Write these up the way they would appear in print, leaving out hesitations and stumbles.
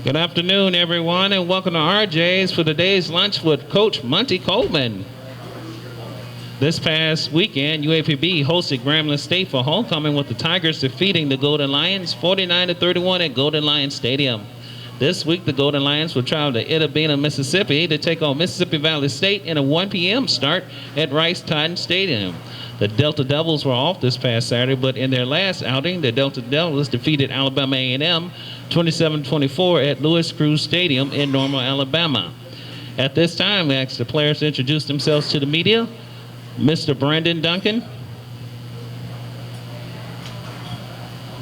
Good afternoon, everyone, and welcome to RJ's for today's lunch with Coach Monty Coleman. This past weekend, UAPB hosted Grambling State for homecoming with the Tigers defeating the Golden Lions 49-31 at Golden Lions Stadium. This week, the Golden Lions will travel to Itta Bena, Mississippi to take on Mississippi Valley State in a 1 p.m. start at Rice-Titan Stadium. The Delta Devils were off this past Saturday, but in their last outing, the Delta Devils defeated Alabama A&M 27-24 at Lewis Cruz Stadium in Normal, Alabama. At this time, we ask the players to introduce themselves to the media. Mr. Brandon Duncan.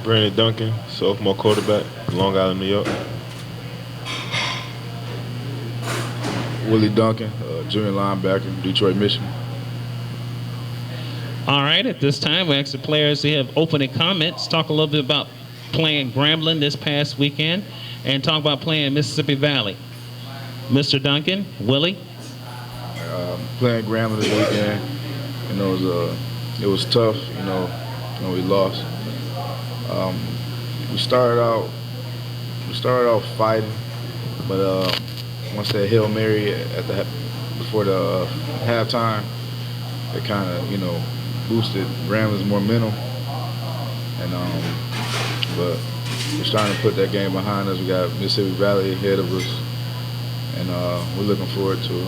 Brandon Duncan, sophomore quarterback, Long Island, New York. Willie Duncan, junior linebacker, Detroit, Michigan. All right, at this time, we ask the players to have opening comments, talk a little bit about playing Grambling this past weekend, and talk about playing Mississippi Valley. Mr. Duncan, Willie. Playing Grambling this weekend, it was tough. We lost. We started out fighting, but once that Hail Mary before the halftime, it kind of boosted Grambling's momentum, but we're starting to put that game behind us. We got Mississippi Valley ahead of us, and we're looking forward to it.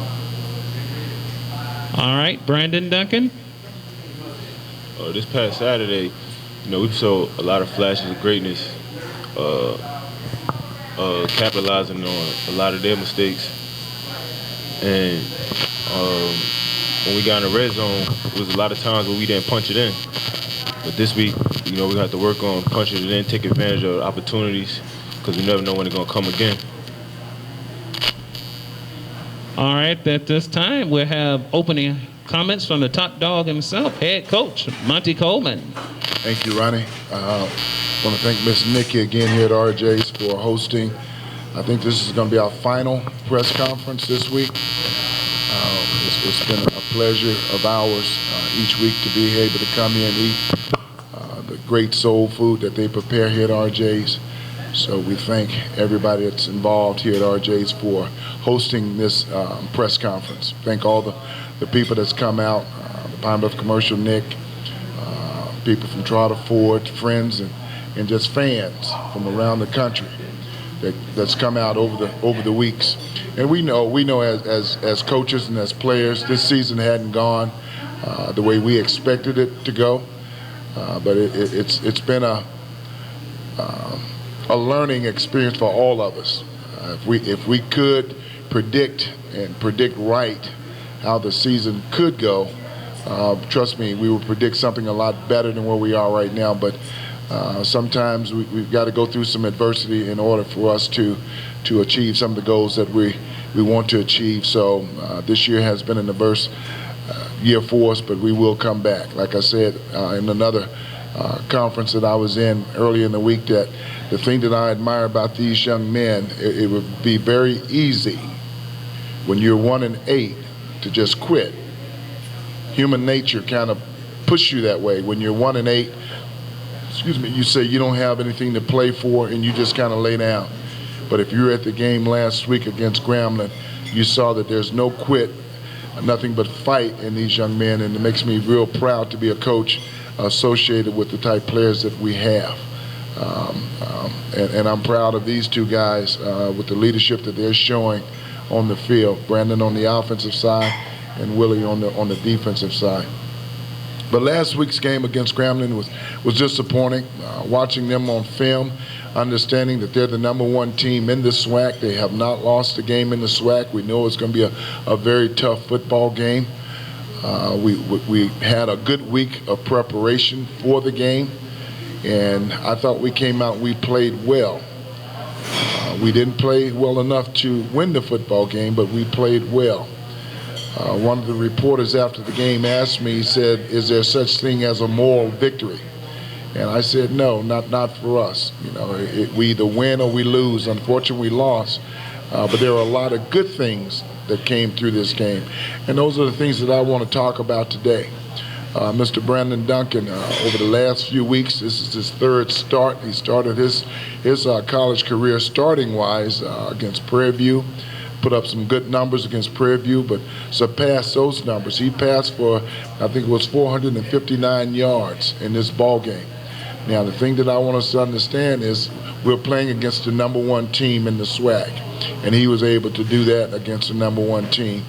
All right, Brandon Duncan. This past Saturday, we saw a lot of flashes of greatness, capitalizing on a lot of their mistakes. And when we got in the red zone, it was a lot of times where we didn't punch it in. But this week, we have to work on punching it in, take advantage of opportunities, because we never know when it's going to come again. All right, at this time, we'll have opening comments from the top dog himself, head coach Monty Coleman. Thank you, Ronnie. I want to thank Miss Nikki again here at RJ's for hosting. I think this is going to be our final press conference this week. It's been a pleasure of ours each week to be able to come here and eat the great soul food that they prepare here at RJ's. So we thank everybody that's involved here at RJ's for hosting this press conference. Thank all the people that's come out, the Pine Bluff Commercial, Nick, people from Trotter Ford, friends, and just fans from around the country that's come out over the weeks. And we know as coaches and as players, this season hadn't gone the way we expected it to go, but it's been a learning experience for all of us. If we could predict right how the season could go, trust me, we would predict something a lot better than where we are right now. But sometimes we've got to go through some adversity in order for us to achieve some of the goals that we want to achieve. So this year has been an adverse year for us, but we will come back. Like I said in another conference that I was in earlier in the week, that the thing that I admire about these young men, it would be very easy when you're 1-8 to just quit. Human nature kind of pushes you that way. When you're 1-8, you say you don't have anything to play for and you just kind of lay down. But if you were at the game last week against Grambling, you saw that there's no quit, nothing but fight in these young men, and it makes me real proud to be a coach associated with the type of players that we have. And I'm proud of these two guys with the leadership that they're showing on the field. Brandon on the offensive side and Willie on the defensive side. But last week's game against Grambling was disappointing. Watching them on film, understanding that they're the #1 team in the SWAC. They have not lost a game in the SWAC. We know it's going to be a very tough football game. We had a good week of preparation for the game, and I thought we came out and we played well. We didn't play well enough to win the football game, but we played well. One of the reporters after the game asked me, he said, "Is there such thing as a moral victory?" And I said, no, not for us. We either win or we lose. Unfortunately, we lost. But there are a lot of good things that came through this game. And those are the things that I want to talk about today. Mr. Brandon Duncan, over the last few weeks, this is his third start. He started his college career starting-wise against Prairie View, put up some good numbers against Prairie View, but surpassed those numbers. He passed for, I think it was 459 yards in this ball game. Now, the thing that I want us to understand is we're playing against the number one team in the SWAC, and he was able to do that against the number one team.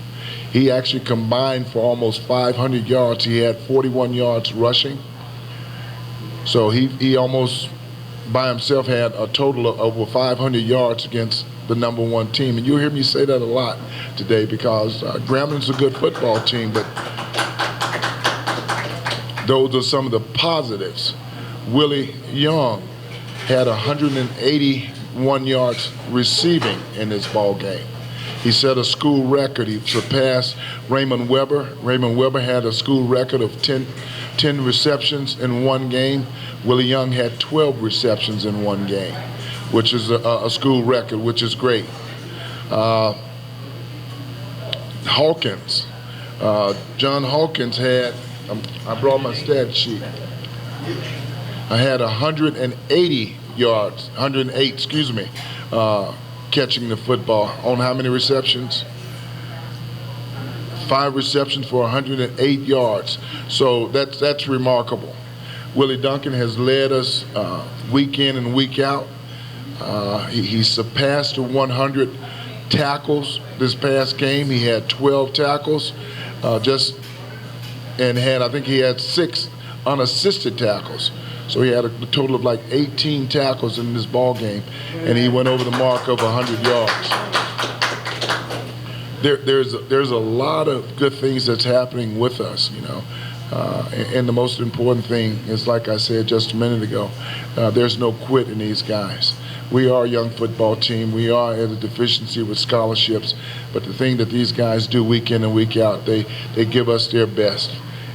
He actually combined for almost 500 yards. He had 41 yards rushing. So he almost by himself had a total of over 500 yards against the number one team. And you'll hear me say that a lot today because Grambling's a good football team, but those are some of the positives. Willie Young had 181 yards receiving in this ball game. He set a school record. He surpassed Raymond Weber. Raymond Weber had a school record of 10 receptions in one game. Willie Young had 12 receptions in one game, which is a school record, which is great. Hawkins, John Hawkins had, I brought my stat sheet. I had 180 yards, 108, excuse me, catching the football. On how many receptions? 5 receptions for 108 yards. So that's remarkable. Willie Duncan has led us week in and week out. He surpassed the 100 tackles this past game. He had 12 tackles, and I think he had 6 unassisted tackles. So he had a total of like 18 tackles in this ball game, and he went over the mark of 100 yards. There's a lot of good things that's happening with us, you know. And the most important thing is, like I said just a minute ago, there's no quit in these guys. We are a young football team. We are at a deficiency with scholarships, but the thing that these guys do week in and week out, they give us their best,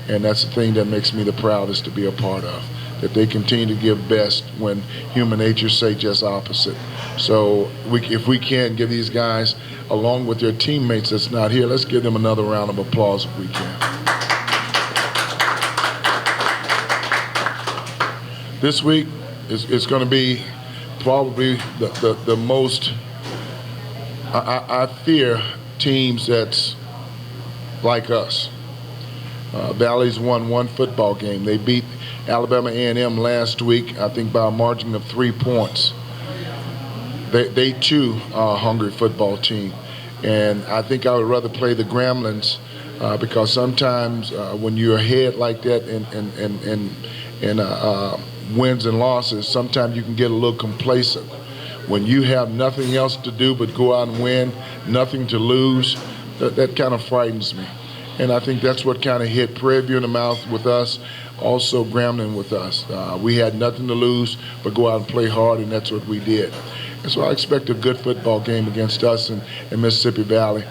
and that's the thing that makes me the proudest to be a part of. That they continue to give best when human nature say just opposite. So if we can give these guys, along with their teammates that's not here, let's give them another round of applause if we can. This week is going to be probably the most, I fear, teams that's like us. Valley's won one football game. They beat Alabama A&M last week, I think by a margin of 3 points. They too are a hungry football team. And I think I would rather play the Gramblings because sometimes when you're ahead like that in wins and losses, sometimes you can get a little complacent. When you have nothing else to do but go out and win, nothing to lose, that kind of frightens me. And I think that's what kind of hit Prairie View in the mouth with us, also Grambling with us. We had nothing to lose but go out and play hard, and that's what we did. And so I expect a good football game against us in Mississippi Valley.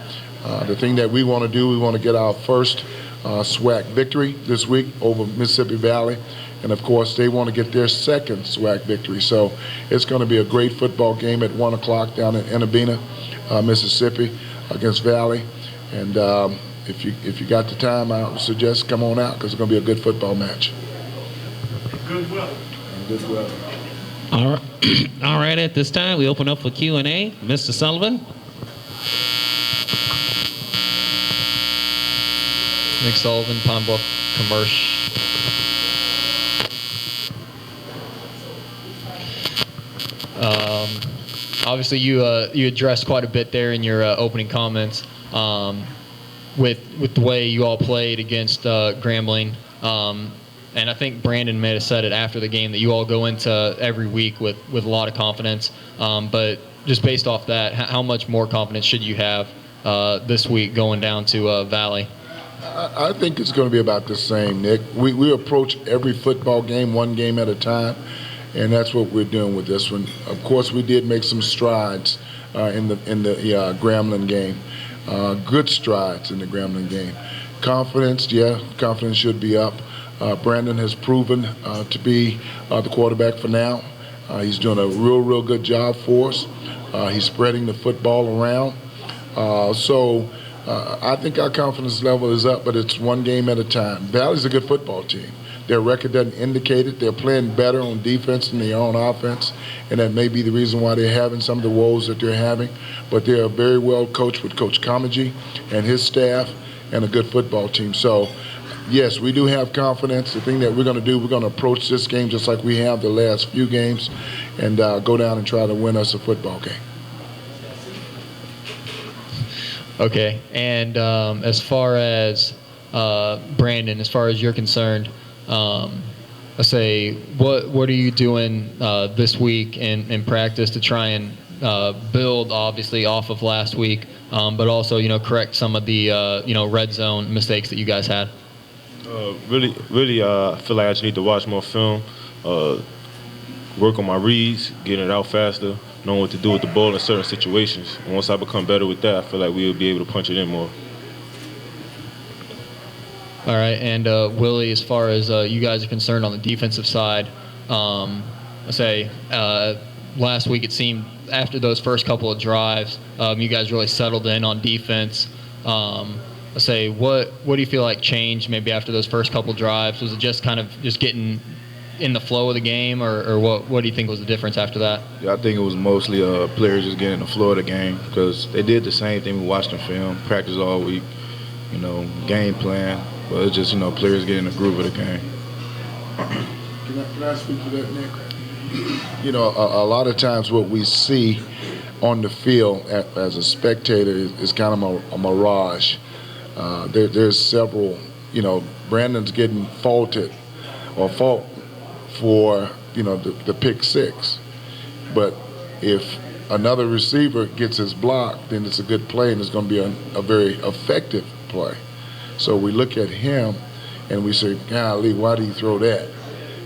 The thing that we want to do, we want to get our first SWAC victory this week over Mississippi Valley. And, of course, they want to get their second SWAC victory. So it's going to be a great football game at 1 o'clock down in Enabina, Mississippi, against Valley. And if you got the time, I would suggest come on out because it's going to be a good football match. Good weather. Good weather. All right. All right, at this time, we open up for Q&A. Mr. Sullivan. Nick Sullivan, Pine Bluff Commercial. Obviously, you addressed quite a bit there in your opening comments with the way you all played against Grambling. And I think Brandon may have said it after the game that you all go into every week with a lot of confidence. But just based off that, how much more confidence should you have this week going down to Valley? I think it's going to be about the same, Nick. We approach every football game one game at a time, and that's what we're doing with this one. Of course, we did make some strides in the Grambling game, good strides in the Grambling game. Confidence should be up. Brandon has proven to be the quarterback for now. He's doing a real good job for us. He's spreading the football around. So I think our confidence level is up, but it's one game at a time. Valley's a good football team. Their record doesn't indicate it. They're playing better on defense than they are on offense, and that may be the reason why they're having some of the woes that they're having. But they're very well coached with Coach Comagee and his staff and a good football team. So, yes, we do have confidence. The thing that we're going to do, we're going to approach this game just like we have the last few games and go down and try to win us a football game. Okay, and as far as Brandon, as far as you're concerned, let's say, what are you doing this week in practice to try and build, obviously, off of last week, but also, correct some of the, red zone mistakes that you guys had? Really, I feel like I just need to watch more film, work on my reads, getting it out faster, knowing what to do with the ball in certain situations. And once I become better with that, I feel like we'll be able to punch it in more. All right, and Willie, as far as you guys are concerned on the defensive side, let's say last week it seemed after those first couple of drives, you guys really settled in on defense. Let's say, what do you feel like changed maybe after those first couple drives? Was it just kind of just getting in the flow of the game, or what do you think was the difference after that? Yeah, I think it was mostly players just getting in the flow of the game because they did the same thing we watched in film, practice all week, game plan. But it's just, players getting in the groove of the game. Can I speak to that, Nick? A lot of times what we see on the field as a spectator is kind of a mirage. There's several, Brandon's getting fault for, the pick six. But if another receiver gets his block, then it's a good play and it's going to be a very effective play. So we look at him and we say, golly, why did he throw that?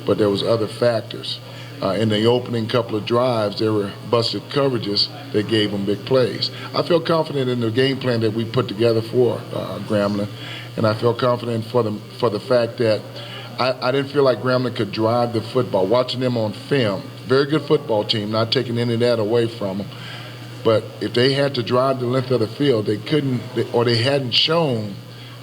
But there was other factors. In the opening couple of drives, there were busted coverages that gave him big plays. I feel confident in the game plan that we put together for Grambling, and I feel confident for the fact that I didn't feel like Grambling could drive the football. Watching them on film, very good football team, not taking any of that away from them. But if they had to drive the length of the field, they couldn't, or they hadn't shown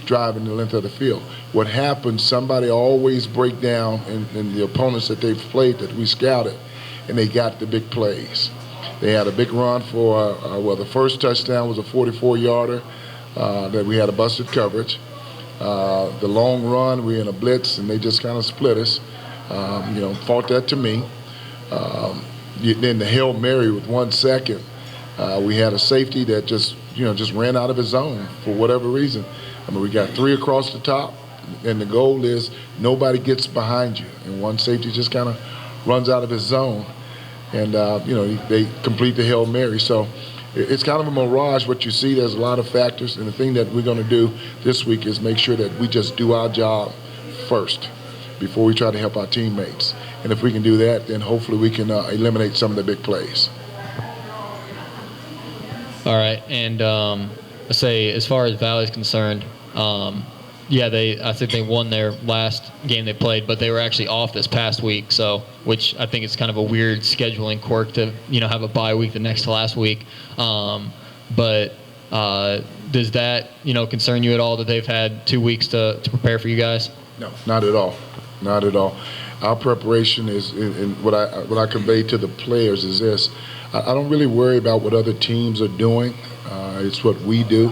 driving the length of the field. What happens, somebody always break down in the opponents that they've played that we scouted, and they got the big plays. They had a big run for, the first touchdown was a 44-yarder that we had a busted coverage. The long run, we were in a blitz, and they just kind of split us. Fought that to me. Then the Hail Mary with 1 second, we had a safety that just ran out of his zone for whatever reason. We got 3 across the top, and the goal is nobody gets behind you. And one safety just kind of runs out of his zone, and they complete the Hail Mary. So it's kind of a mirage what you see. There's a lot of factors, and the thing that we're going to do this week is make sure that we just do our job first before we try to help our teammates. And if we can do that, then hopefully we can eliminate some of the big plays. All right, and let's say as far as Valley's concerned, I think they won their last game they played, but they were actually off this past week. So, which I think is kind of a weird scheduling quirk to have a bye week the next to last week. But does that concern you at all that they've had 2 weeks to prepare for you guys? No, not at all, not at all. Our preparation is, and what I convey to the players is this: I don't really worry about what other teams are doing. It's what we do.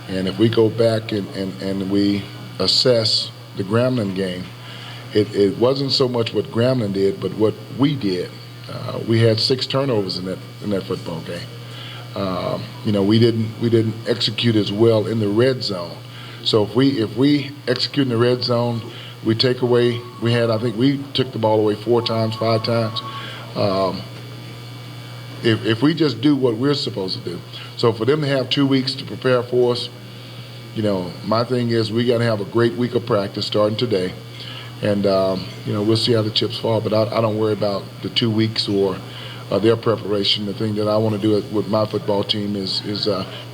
And if we go back and we assess the Grambling game, it wasn't so much what Grambling did, but what we did. We had 6 turnovers in that football game. We didn't execute as well in the red zone. So if we execute in the red zone, we take away. I think we took the ball away 4 times, 5 times. If we just do what we're supposed to do. So for them to have 2 weeks to prepare for us, my thing is we got to have a great week of practice starting today. And, we'll see how the chips fall. But I don't worry about the 2 weeks or their preparation. The thing that I want to do with my football team is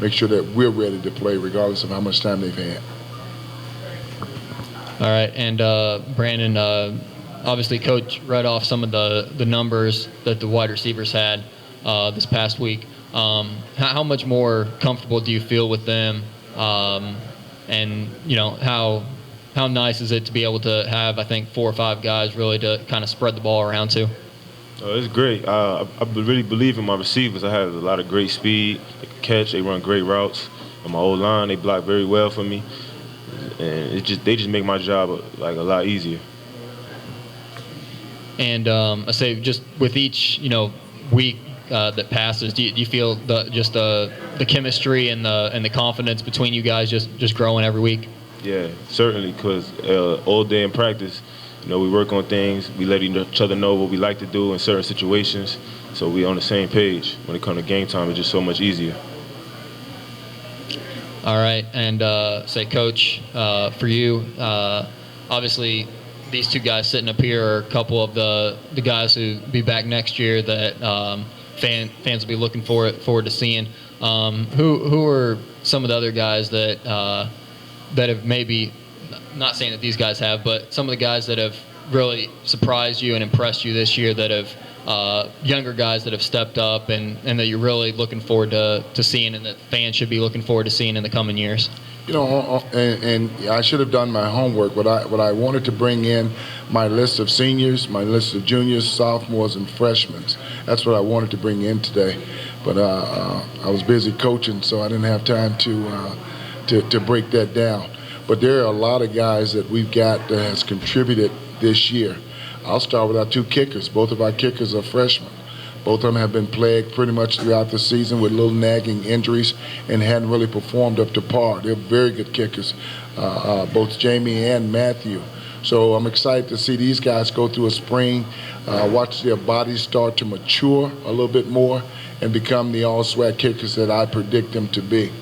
make sure that we're ready to play regardless of how much time they've had. All right, and Brandon, obviously Coach read off some of the numbers that the wide receivers had this past week. How much more comfortable do you feel with them And how nice is it to be able to have, I think, 4 or 5 guys really to kind of spread the ball around to? It's great. I really believe in my receivers. I have a lot of great speed. They can catch. They run great routes. On my old line, they block very well for me, and they just make my job a lot easier. And I say just with each week that passes, do you feel the chemistry and the confidence between you guys just growing every week? Yeah, certainly, because all day in practice, we work on things. We let each other know what we like to do in certain situations, so we on the same page. When it comes to game time, it's just so much easier. All right, and say, Coach, for you, obviously these 2 guys sitting up here are a couple of the guys who be back next year that fans will be looking forward to seeing. Who are some of the other guys that have maybe, not saying that these guys have, but some of the guys that have really surprised you and impressed you this year, that have younger guys that have stepped up and that you're really looking forward to seeing, and that fans should be looking forward to seeing in the coming years? And I should have done my homework. What I wanted to bring in my list of seniors, my list of juniors, sophomores, and freshmen. That's what I wanted to bring in today. But I was busy coaching, so I didn't have time to break that down. But there are a lot of guys that we've got that has contributed this year. I'll start with our 2 kickers. Both of our kickers are freshmen. Both of them have been plagued pretty much throughout the season with little nagging injuries and hadn't really performed up to par. They're very good kickers, both Jamie and Matthew. So I'm excited to see these guys go through a spring, watch their bodies start to mature a little bit more and become the all-SWAC kickers that I predict them to be.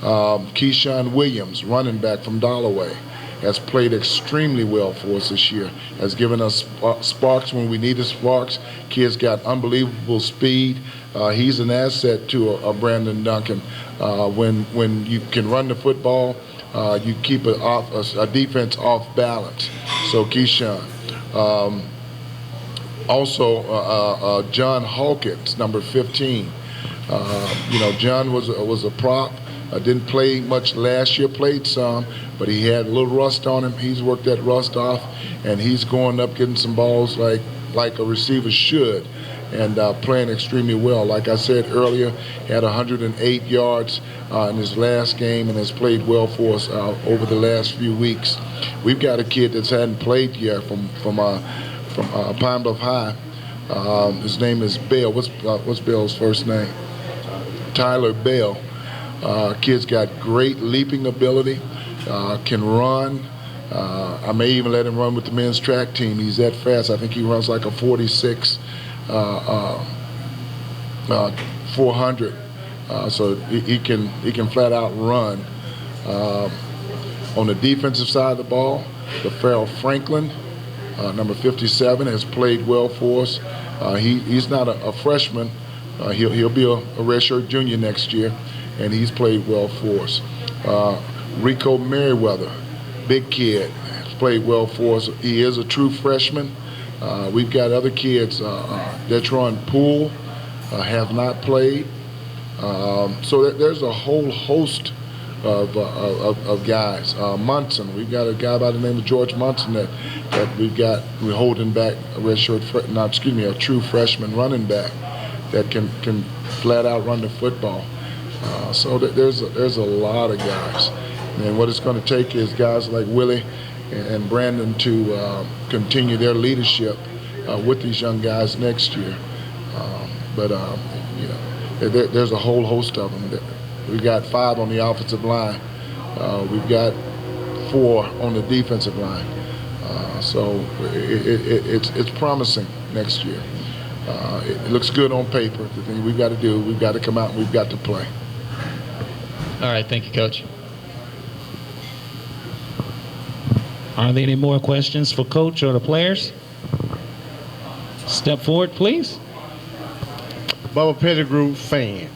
Keyshawn Williams, running back from Dollaway, has played extremely well for us this year, has given us sparks when we needed sparks. Kid's got unbelievable speed. He's an asset to a Brandon Duncan. When you can run the football, you keep a defense off balance. So Keyshawn. Also, John Hawkins, number 15. John was a prop. Didn't play much last year, played some, but he had a little rust on him. He's worked that rust off, and he's going up getting some balls like a receiver should, and playing extremely well. Like I said earlier, he had 108 yards in his last game and has played well for us over the last few weeks. We've got a kid that's hadn't played yet from Pine Bluff High. His name is Bell. What's Bell's first name? Tyler Bell. Kid's got great leaping ability, can run. I may even let him run with the men's track team. He's that fast. I think he runs like a 46 400. So he can flat out run. On the defensive side of the ball, LaFarrell Franklin, number 57, has played well for us. He's not a freshman. He'll be a redshirt junior next year, and he's played well for us. Rico Merriweather, big kid, has played well for us. He is a true freshman. We've got other kids. Detron Poole have not played. So there's a whole host of guys. Munson, we've got a guy by the name of George Munson that we're holding back a true freshman running back that can flat out run the football. So there's a lot of guys, and what it's going to take is guys like Willie and Brandon to continue their leadership with these young guys next year. There's a whole host of them. We've got 5 on the offensive line. We've got 4 on the defensive line. So it's promising next year. It looks good on paper. The thing we've got to do, we've got to come out and we've got to play. All right, thank you, Coach. Are there any more questions for Coach or the players? Step forward, please. Bubba Pettigrew, fan.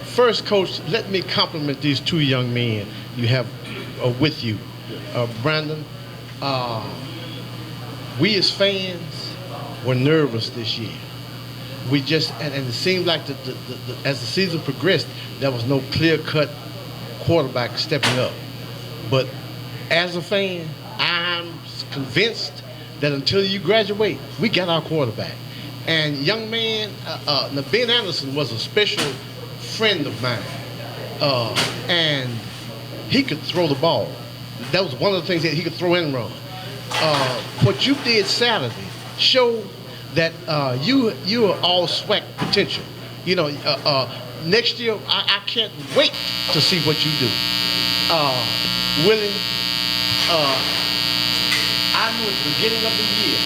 First, Coach, let me compliment these 2 young men you have with you. Brandon, we as fans were nervous this year. We just, and it seemed like as the season progressed, there was no clear-cut quarterback stepping up. But as a fan, I'm convinced that until you graduate, we got our quarterback. And young man, now Ben Anderson was a special friend of mine, and he could throw the ball. That was one of the things that he could throw and run. What you did Saturday showed that you are all SWAC potential. You know, next year I can't wait to see what you do. Willie, I knew at the beginning of the year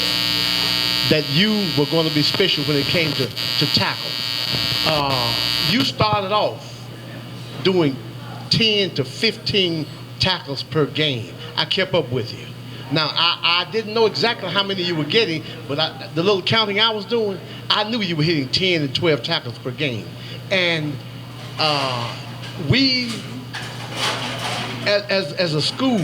that you were going to be special when it came to tackle. You started off doing 10 to 15 tackles per game. I kept up with you. Now, I didn't know exactly how many you were getting, but the little counting I was doing, I knew you were hitting 10 and 12 tackles per game. And we, as a school,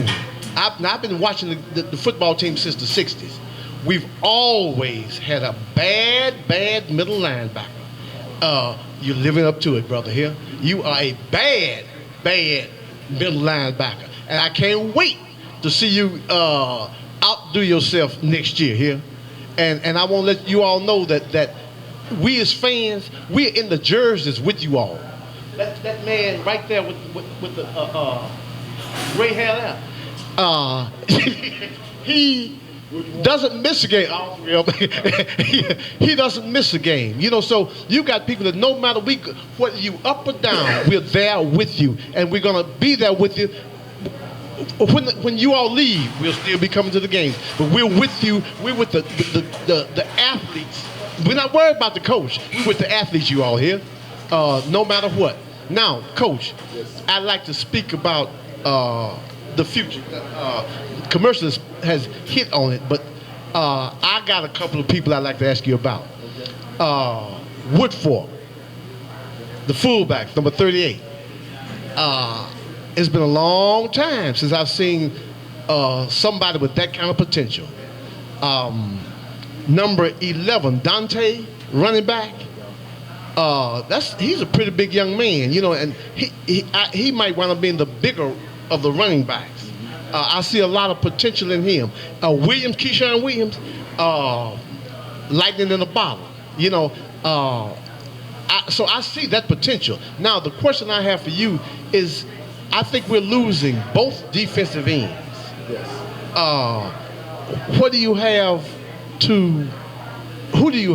I've been watching the football team since the 60s. We've always had a bad middle linebacker. You're living up to it, brother, here. You are a bad middle linebacker. And I can't wait to see you outdo yourself next year here. And I want to let you all know that we as fans, we're in the jerseys with you all. That man right there with the gray hair there, he doesn't miss a game. He doesn't miss a game. You know, so you got people that no matter whether you up or down, we're there with you, and we're gonna be there with you. When you all leave, we'll still be coming to the games, but we're with you. We're with the athletes. We're not worried about the coach. We're with the athletes, you all here, no matter what. Now, Coach, I'd like to speak about the future. Commercial has hit on it, but I got a couple of people I'd like to ask you about. Woodfork, the fullback, number 38. It's been a long time since I've seen somebody with that kind of potential. Number 11, Dante, running back. He's a pretty big young man, you know, and he might want to be in the bigger of the running backs. I see a lot of potential in him. Williams, Keyshawn Williams, lightning in a bottle, you know. So I see that potential. Now, the question I have for you is, I think we're losing both defensive ends. Yes. Who do you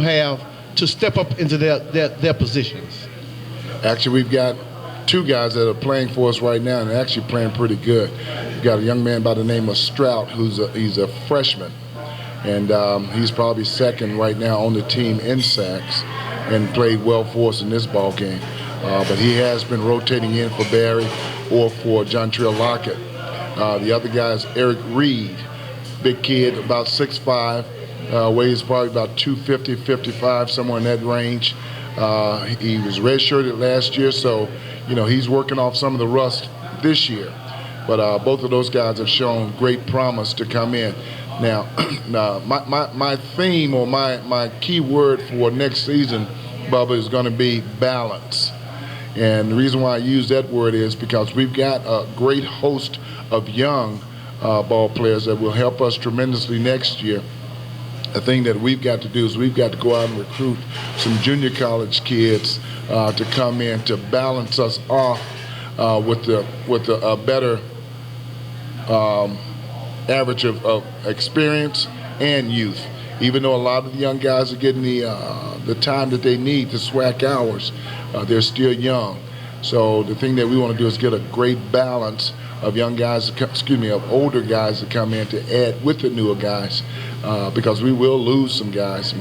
have to step up into their positions? Actually, we've got two guys that are playing for us right now and actually playing pretty good. We've got a young man by the name of Strout, he's a freshman, and he's probably second right now on the team in sacks and played well for us in this ball game. But he has been rotating in for Barry or for John Trill Lockett. The other guy is Eric Reed, big kid, about 6'5", weighs probably about 250, 55, somewhere in that range. He was redshirted last year, so you know he's working off some of the rust this year. But both of those guys have shown great promise to come in. Now, my theme or my key word for next season, Bubba, is going to be balance. And the reason why I use that word is because we've got a great host of young ball players that will help us tremendously next year. The thing that we've got to do is we've got to go out and recruit some junior college kids to come in to balance us off with a better average of experience and youth. Even though a lot of the young guys are getting the time that they need to SWAC hours, they're still young. So the thing that we want to do is get a great balance of young guys, of older guys to come in to add with the newer guys, because we will lose some guys.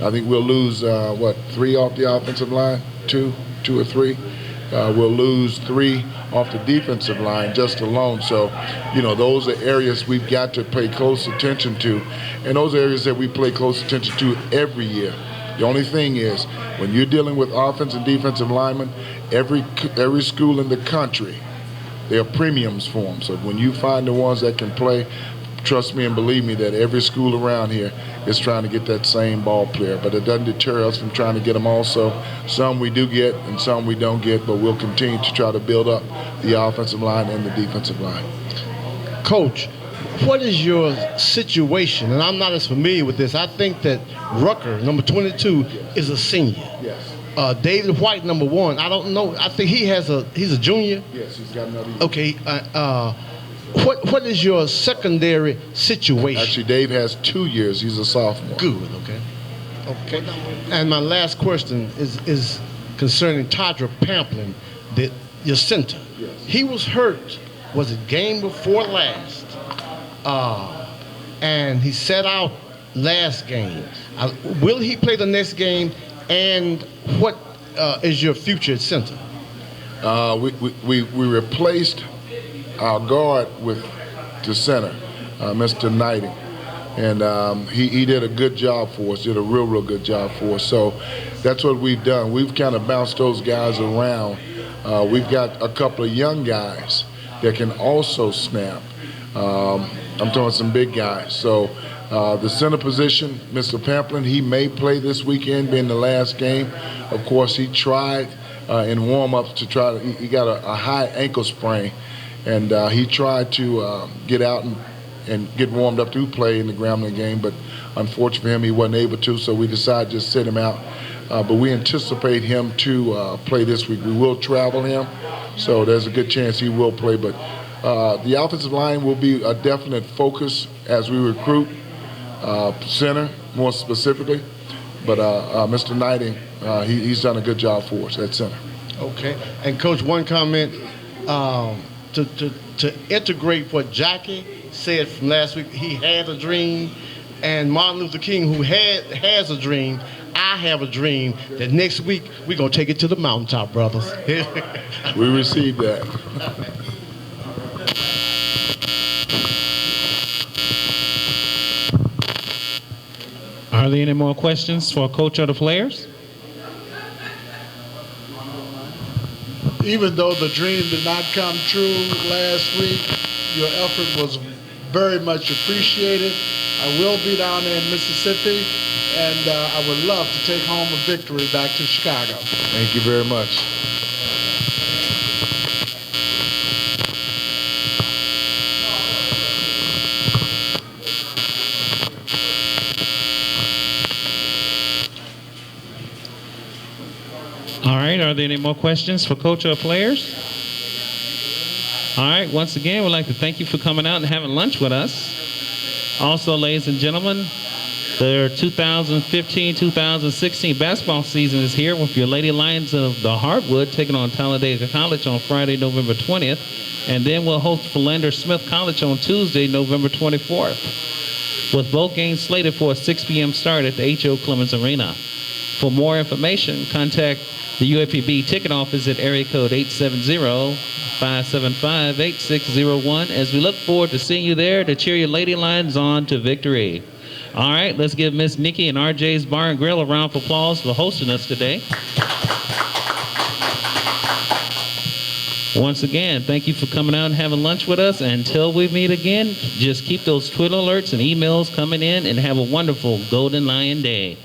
I think we'll lose, 3 off the offensive line, two or three. We'll lose 3 off the defensive line just alone. So, those are areas we've got to pay close attention to. And those are areas that we pay close attention to every year. The only thing is, when you're dealing with offensive and defensive linemen, every school in the country, there are premiums for them. So when you find the ones that can play trust me and believe me that every school around here is trying to get that same ball player, but it doesn't deter us from trying to get them also. Some we do get and some we don't get, but we'll continue to try to build up the offensive line and the defensive line. Coach, what is your situation? And I'm not as familiar with this. I think that Rucker, number 22, is a senior. Yes. David White, number 1, I don't know. I think he's a junior. Yes, he's got another year. Okay. What is your secondary situation? Actually, Dave has 2 years. He's a sophomore. Good. Okay. And my last question is concerning Todrick Pamplin, your center. Yes. He was hurt. Was it game before last? And he sat out last game. Will he play the next game? And what is your future at center? We replaced our guard with the center, Mr. Knighting. And he did a good job for us, did a real good job for us. So that's what we've done. We've kind of bounced those guys around. We've got a couple of young guys that can also snap. I'm talking some big guys. So the center position, Mr. Pamplin, he may play this weekend, being the last game. Of course, he tried in warm-ups to try to, he got a high ankle sprain, and he tried to get out and get warmed up to play in the Grambling game, but unfortunately for him, he wasn't able to, so we decided to just sit him out. But we anticipate him to play this week. We will travel him, so there's a good chance he will play. But the offensive line will be a definite focus as we recruit center, more specifically. But Mr. Knighting, he's done a good job for us at center. Okay. And Coach, one comment to integrate what Jackie said from last week. He had a dream, and Martin Luther King, who has a dream. I have a dream that next week we're gonna take it to the mountaintop, brothers. We received that. Are there any more questions for Coach or the players? Even though the dream did not come true last week, your effort was very much appreciated. I will be down there in Mississippi, and I would love to take home a victory back to Chicago. Thank you very much. All right, are there any more questions for Coach or players? All right, once again, we'd like to thank you for coming out and having lunch with us. Also, ladies and gentlemen, the 2015-2016 basketball season is here with your Lady Lions of the Hardwood taking on Talladega College on Friday, November 20th. And then we'll host Philander Smith College on Tuesday, November 24th, with both games slated for a 6 p.m. start at the H.O. Clemens Arena. For more information, contact the UAPB ticket office at area code 870-575-8601 as we look forward to seeing you there to cheer your Lady Lions on to victory. All right, let's give Miss Nikki and RJ's Bar and Grill a round of applause for hosting us today. Once again, thank you for coming out and having lunch with us. Until we meet again, just keep those Twitter alerts and emails coming in and have a wonderful Golden Lion Day.